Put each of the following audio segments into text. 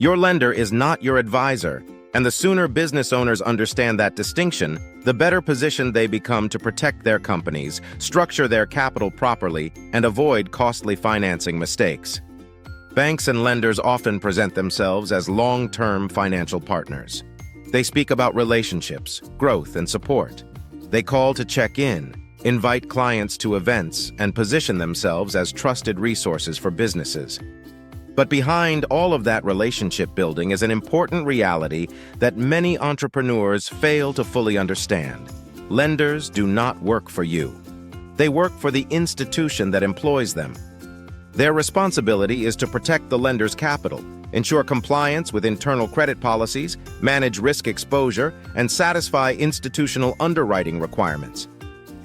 Your lender is not your advisor, and the sooner business owners understand that distinction, the better positioned they become to protect their companies, structure their capital properly, and avoid costly financing mistakes. Banks and lenders often present themselves as long-term financial partners. They speak about relationships, growth, and support. They call to check in, invite clients to events, and position themselves as trusted resources for businesses. But behind all of that relationship building is an important reality that many entrepreneurs fail to fully understand. Lenders do not work for you. They work for the institution that employs them. Their responsibility is to protect the lender's capital, ensure compliance with internal credit policies, manage risk exposure, and satisfy institutional underwriting requirements.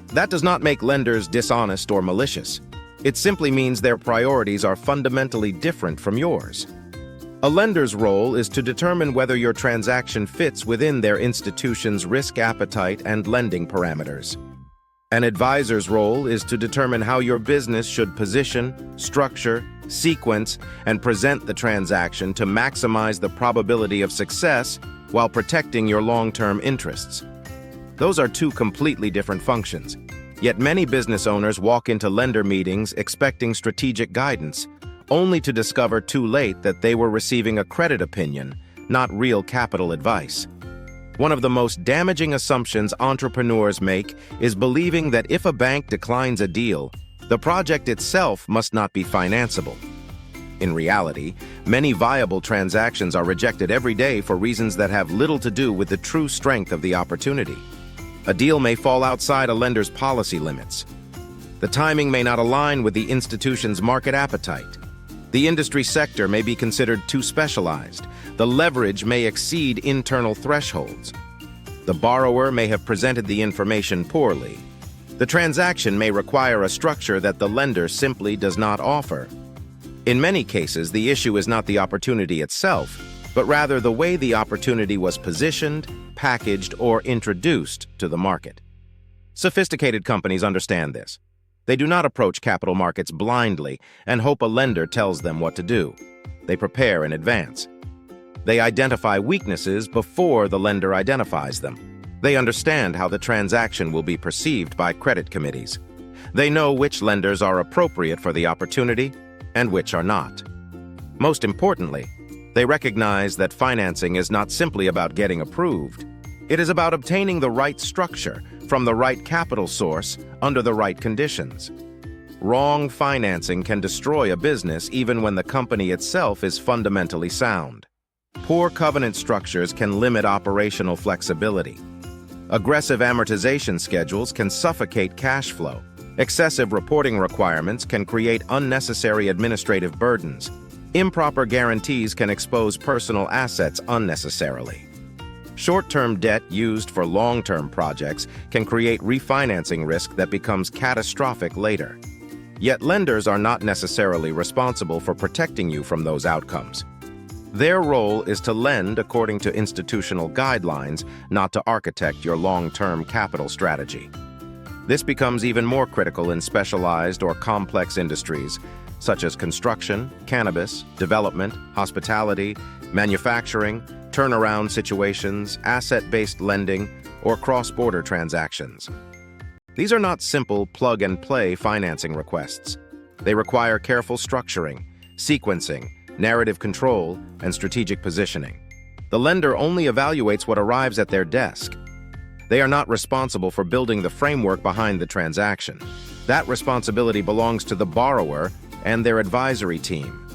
That does not make lenders dishonest or malicious. It simply means their priorities are fundamentally different from yours. A lender's role is to determine whether your transaction fits within their institution's risk appetite and lending parameters. An advisor's role is to determine how your business should position, structure, sequence, and present the transaction to maximize the probability of success while protecting your long-term interests. Those are two completely different functions. Yet many business owners walk into lender meetings expecting strategic guidance, only to discover too late that they were receiving a credit opinion, not real capital advice. One of the most damaging assumptions entrepreneurs make is believing that if a bank declines a deal, the project itself must not be financeable. In reality, many viable transactions are rejected every day for reasons that have little to do with the true strength of the opportunity. A deal may fall outside a lender's policy limits. The timing may not align with the institution's market appetite. The industry sector may be considered too specialized. The leverage may exceed internal thresholds. The borrower may have presented the information poorly. The transaction may require a structure that the lender simply does not offer. In many cases, the issue is not the opportunity itself, but rather the way the opportunity was positioned, packaged, or introduced to the market. Sophisticated companies understand this. They do not approach capital markets blindly and hope a lender tells them what to do. They prepare in advance. They identify weaknesses before the lender identifies them. They understand how the transaction will be perceived by credit committees. They know which lenders are appropriate for the opportunity and which are not. Most importantly, they recognize that financing is not simply about getting approved. It is about obtaining the right structure from the right capital source under the right conditions. Wrong financing can destroy a business even when the company itself is fundamentally sound. Poor covenant structures can limit operational flexibility. Aggressive amortization schedules can suffocate cash flow. Excessive reporting requirements can create unnecessary administrative burdens. Improper guarantees can expose personal assets unnecessarily. Short-term debt used for long-term projects can create refinancing risk that becomes catastrophic later. Yet lenders are not necessarily responsible for protecting you from those outcomes. Their role is to lend according to institutional guidelines, not to architect your long-term capital strategy. This becomes even more critical in specialized or complex industries, such as construction, cannabis, development, hospitality, manufacturing, turnaround situations, asset-based lending, or cross-border transactions. These are not simple plug-and-play financing requests. They require careful structuring, sequencing, narrative control, and strategic positioning. The lender only evaluates what arrives at their desk. They are not responsible for building the framework behind the transaction. That responsibility belongs to the borrower and their advisory team.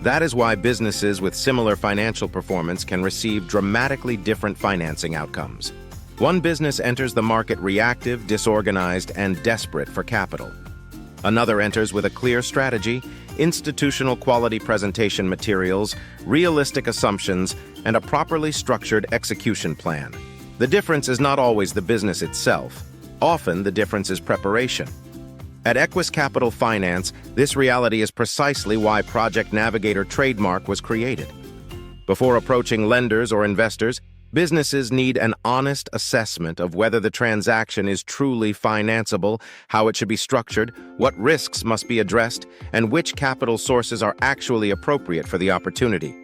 That is why businesses with similar financial performance can receive dramatically different financing outcomes. One business enters the market reactive, disorganized, and desperate for capital. Another enters with a clear strategy, institutional quality presentation materials, realistic assumptions, and a properly structured execution plan. The difference is not always the business itself. Often, the difference is preparation. At Equis Capital Finance, this reality is precisely why Project Navigator trademark was created. Before approaching lenders or investors, businesses need an honest assessment of whether the transaction is truly financeable, how it should be structured, what risks must be addressed, and which capital sources are actually appropriate for the opportunity.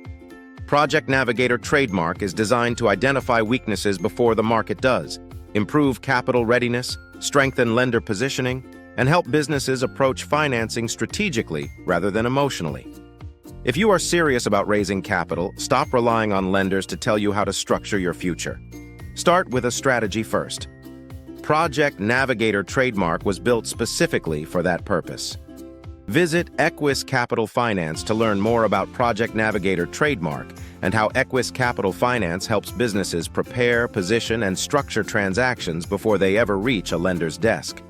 Project Navigator trademark is designed to identify weaknesses before the market does, improve capital readiness, strengthen lender positioning, and help businesses approach financing strategically rather than emotionally. If you are serious about raising capital, stop relying on lenders to tell you how to structure your future. Start with a strategy first. Project Navigator trademark was built specifically for that purpose. Visit Equis Capital Finance to learn more about Project Navigator trademark and how Equis Capital Finance helps businesses prepare, position, and structure transactions before they ever reach a lender's desk.